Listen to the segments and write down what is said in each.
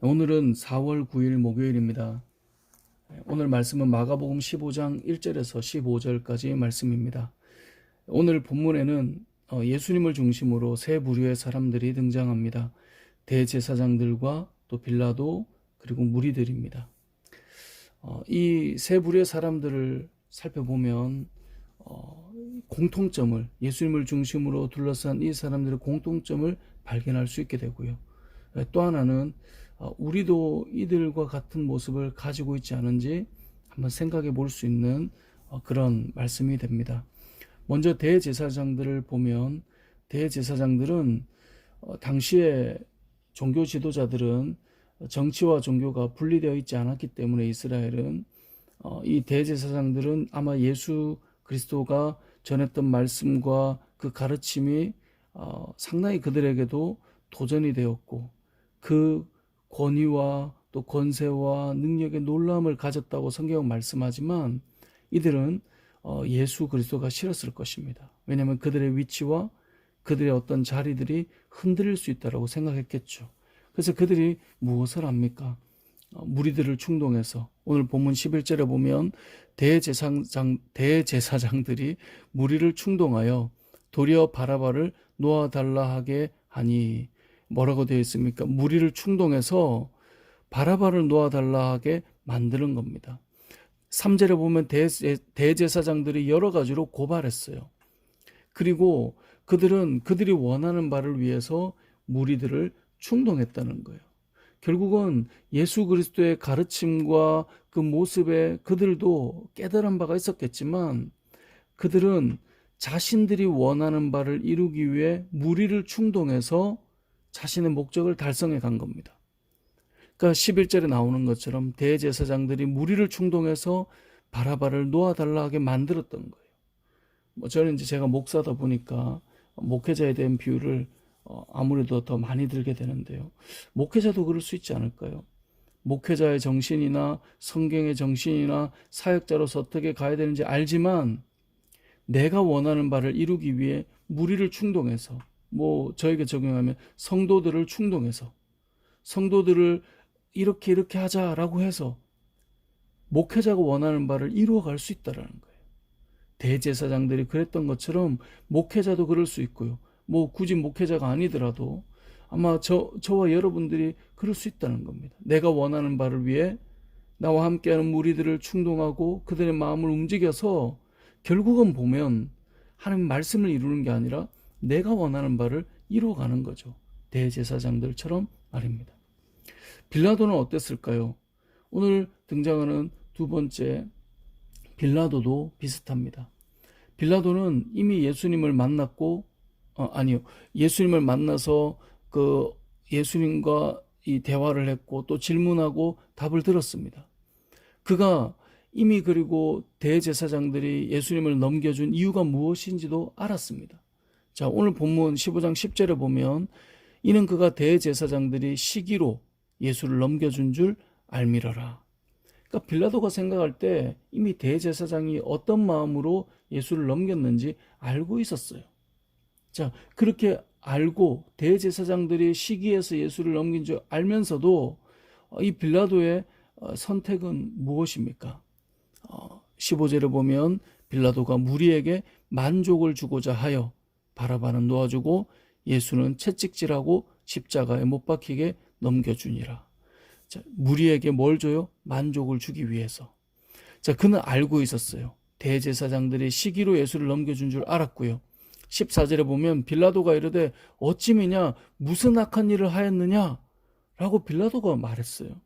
오늘은 4월 9일 목요일입니다. 오늘 말씀은 마가복음 15장 1절에서 15절까지의 말씀입니다. 오늘 본문에는 예수님을 중심으로 세 부류의 사람들이 등장합니다. 대제사장들과 또 빌라도 그리고 무리들입니다. 이 세 부류의 사람들을 살펴보면 공통점을, 예수님을 중심으로 둘러싼 이 사람들의 공통점을 발견할 수 있게 되고요. 또 하나는 우리도 이들과 같은 모습을 가지고 있지 않은지 한번 생각해 볼 수 있는 그런 말씀이 됩니다. 먼저 대제사장들을 보면, 대제사장들은 당시에 종교 지도자들은 정치와 종교가 분리되어 있지 않았기 때문에 이스라엘은 이 대제사장들은 아마 예수 그리스도가 전했던 말씀과 그 가르침이 상당히 그들에게도 도전이 되었고, 그 권위와 또 권세와 능력의 놀라움을 가졌다고 성경은 말씀하지만 이들은 예수 그리스도가 싫었을 것입니다. 왜냐하면 그들의 위치와 그들의 어떤 자리들이 흔들릴 수 있다고 생각했겠죠. 그래서 그들이 무엇을 합니까? 무리들을 충동해서, 오늘 본문 11절에 보면 대제사장들이 무리를 충동하여 도리어 바라바를 놓아달라 하게 하니, 뭐라고 되어 있습니까? 무리를 충동해서 바라바를 놓아달라 하게 만드는 겁니다. 3절에 보면 대제사장들이 여러 가지로 고발했어요. 그리고 그들은 그들이 원하는 바를 위해서 무리들을 충동했다는 거예요. 결국은 예수 그리스도의 가르침과 그 모습에 그들도 깨달은 바가 있었겠지만, 그들은 자신들이 원하는 바를 이루기 위해 무리를 충동해서 자신의 목적을 달성해 간 겁니다. 그러니까 11절에 나오는 것처럼 대제사장들이 무리를 충동해서 바라바를 놓아달라 하게 만들었던 거예요. 저는 이제 제가 목사다 보니까 목회자에 대한 비유를 아무래도 더 많이 들게 되는데요. 목회자도 그럴 수 있지 않을까요? 목회자의 정신이나 성경의 정신이나 사역자로서 어떻게 가야 되는지 알지만 내가 원하는 바를 이루기 위해 무리를 충동해서, 저에게 적용하면 성도들을 충동해서, 성도들을 이렇게 하자라고 해서 목회자가 원하는 바를 이루어갈 수 있다는 거예요. 대제사장들이 그랬던 것처럼 목회자도 그럴 수 있고요. 굳이 목회자가 아니더라도 아마 저와 여러분들이 그럴 수 있다는 겁니다. 내가 원하는 바를 위해 나와 함께하는 무리들을 충동하고 그들의 마음을 움직여서 결국은 보면 하나님 말씀을 이루는 게 아니라 내가 원하는 바를 이루어가는 거죠. 대제사장들처럼 말입니다. 빌라도는 어땠을까요? 오늘 등장하는 두 번째 빌라도도 비슷합니다. 빌라도는 이미 예수님을 만났고, 예수님을 만나서 그 예수님과 이 대화를 했고 또 질문하고 답을 들었습니다. 그가 이미 그리고 대제사장들이 예수님을 넘겨준 이유가 무엇인지도 알았습니다. 자, 오늘 본문 15장 10절에 보면 이는 그가 대제사장들이 시기로 예수를 넘겨준 줄 알미러라. 그러니까 빌라도가 생각할 때 이미 대제사장이 어떤 마음으로 예수를 넘겼는지 알고 있었어요. 자, 그렇게 알고 대제사장들이 시기에서 예수를 넘긴 줄 알면서도 이 빌라도의 선택은 무엇입니까? 15절에 보면 빌라도가 무리에게 만족을 주고자 하여 바라바는 놓아주고 예수는 채찍질하고 십자가에 못 박히게 넘겨주니라. 자, 무리에게 뭘 줘요? 만족을 주기 위해서. 자, 그는 알고 있었어요. 대제사장들이 시기로 예수를 넘겨준 줄 알았고요. 14절에 보면 빌라도가 이르되 어찌미냐 무슨 악한 일을 하였느냐 라고 빌라도가 말했어요.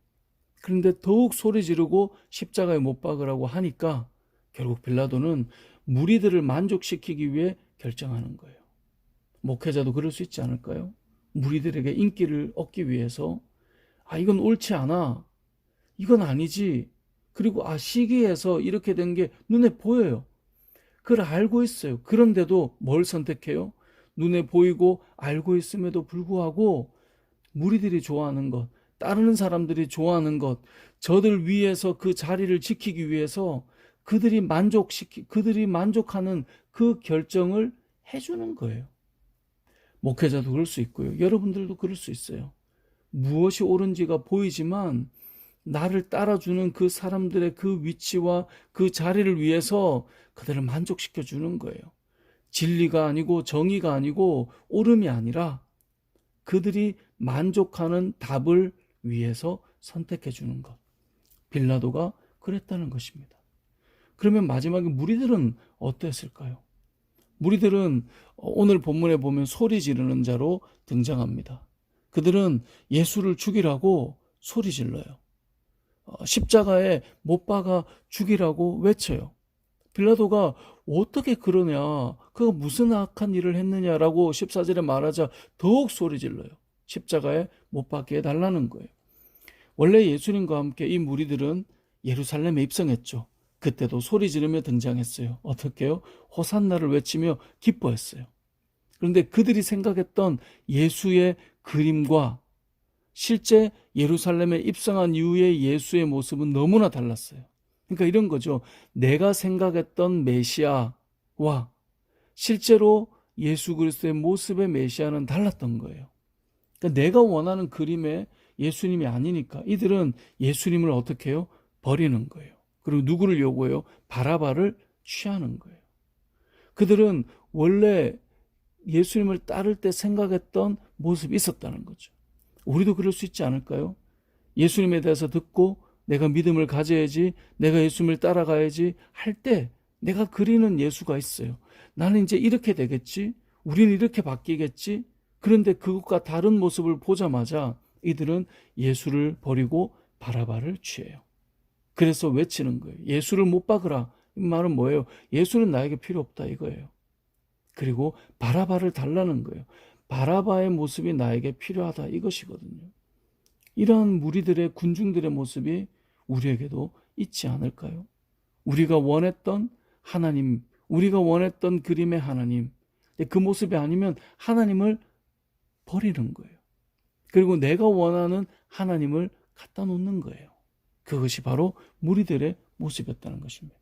그런데 더욱 소리 지르고 십자가에 못 박으라고 하니까 결국 빌라도는 무리들을 만족시키기 위해 결정하는 거예요. 목회자도 그럴 수 있지 않을까요? 무리들에게 인기를 얻기 위해서 이건 옳지 않아, 이건 아니지, 그리고 시기에서 이렇게 된 게 눈에 보여요. 그걸 알고 있어요. 그런데도 뭘 선택해요? 눈에 보이고 알고 있음에도 불구하고 무리들이 좋아하는 것, 따르는 사람들이 좋아하는 것, 저들 위해서 그 자리를 지키기 위해서 그들이 만족하는 그 결정을 해주는 거예요. 목회자도 그럴 수 있고요. 여러분들도 그럴 수 있어요. 무엇이 옳은지가 보이지만 나를 따라주는 그 사람들의 그 위치와 그 자리를 위해서 그들을 만족시켜 주는 거예요. 진리가 아니고 정의가 아니고 옳음이 아니라 그들이 만족하는 답을 위해서 선택해 주는 것. 빌라도가 그랬다는 것입니다. 그러면 마지막에 무리들은 어땠을까요? 무리들은 오늘 본문에 보면 소리 지르는 자로 등장합니다. 그들은 예수를 죽이라고 소리 질러요. 십자가에 못 박아 죽이라고 외쳐요. 빌라도가 어떻게 그러냐, 그가 무슨 악한 일을 했느냐라고 14절에 말하자 더욱 소리 질러요. 십자가에 못 박게 해달라는 거예요. 원래 예수님과 함께 이 무리들은 예루살렘에 입성했죠. 그때도 소리 지르며 등장했어요. 어떻게요? 호산나를 외치며 기뻐했어요. 그런데 그들이 생각했던 예수의 그림과 실제 예루살렘에 입성한 이후의 예수의 모습은 너무나 달랐어요. 그러니까 이런 거죠. 내가 생각했던 메시아와 실제로 예수 그리스도의 모습의 메시아는 달랐던 거예요. 그러니까 내가 원하는 그림의 예수님이 아니니까 이들은 예수님을 어떻게 해요? 버리는 거예요. 그리고 누구를 요구해요? 바라바를 취하는 거예요. 그들은 원래 예수님을 따를 때 생각했던 모습이 있었다는 거죠. 우리도 그럴 수 있지 않을까요? 예수님에 대해서 듣고 내가 믿음을 가져야지, 내가 예수님을 따라가야지 할 때 내가 그리는 예수가 있어요. 나는 이제 이렇게 되겠지, 우리는 이렇게 바뀌겠지. 그런데 그것과 다른 모습을 보자마자 이들은 예수를 버리고 바라바를 취해요. 그래서 외치는 거예요. 예수를 못 박으라. 이 말은 뭐예요? 예수는 나에게 필요 없다 이거예요. 그리고 바라바를 달라는 거예요. 바라바의 모습이 나에게 필요하다 이것이거든요. 이러한 무리들의 군중들의 모습이 우리에게도 있지 않을까요? 우리가 원했던 하나님, 우리가 원했던 그림의 하나님, 그 모습이 아니면 하나님을 버리는 거예요. 그리고 내가 원하는 하나님을 갖다 놓는 거예요. 그것이 바로 무리들의 모습이었다는 것입니다.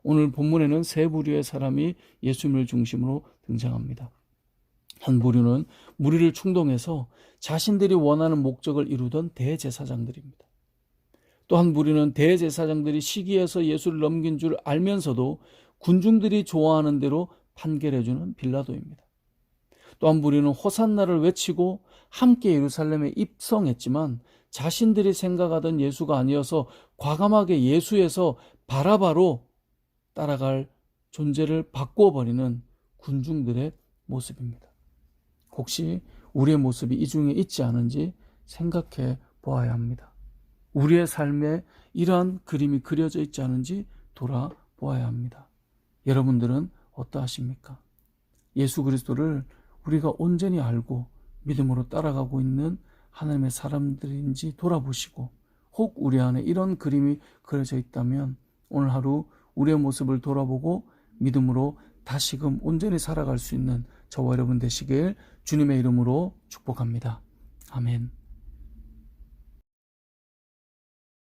오늘 본문에는 세 부류의 사람이 예수님을 중심으로 등장합니다. 한 부류는 무리를 충동해서 자신들이 원하는 목적을 이루던 대제사장들입니다. 또 한 부류는 대제사장들이 시기해서 예수를 넘긴 줄 알면서도 군중들이 좋아하는 대로 판결해주는 빌라도입니다. 또 한 부류는 호산나를 외치고 함께 예루살렘에 입성했지만 자신들이 생각하던 예수가 아니어서 과감하게 예수에서 바라바로 따라갈 존재를 바꾸어버리는 군중들의 모습입니다. 혹시 우리의 모습이 이 중에 있지 않은지 생각해 보아야 합니다. 우리의 삶에 이러한 그림이 그려져 있지 않은지 돌아보아야 합니다. 여러분들은 어떠하십니까? 예수 그리스도를 우리가 온전히 알고 믿음으로 따라가고 있는 하나님의 사람들인지 돌아보시고, 혹 우리 안에 이런 그림이 그려져 있다면 오늘 하루 우리의 모습을 돌아보고 믿음으로 다시금 온전히 살아갈 수 있는 저와 여러분 되시길 주님의 이름으로 축복합니다. 아멘.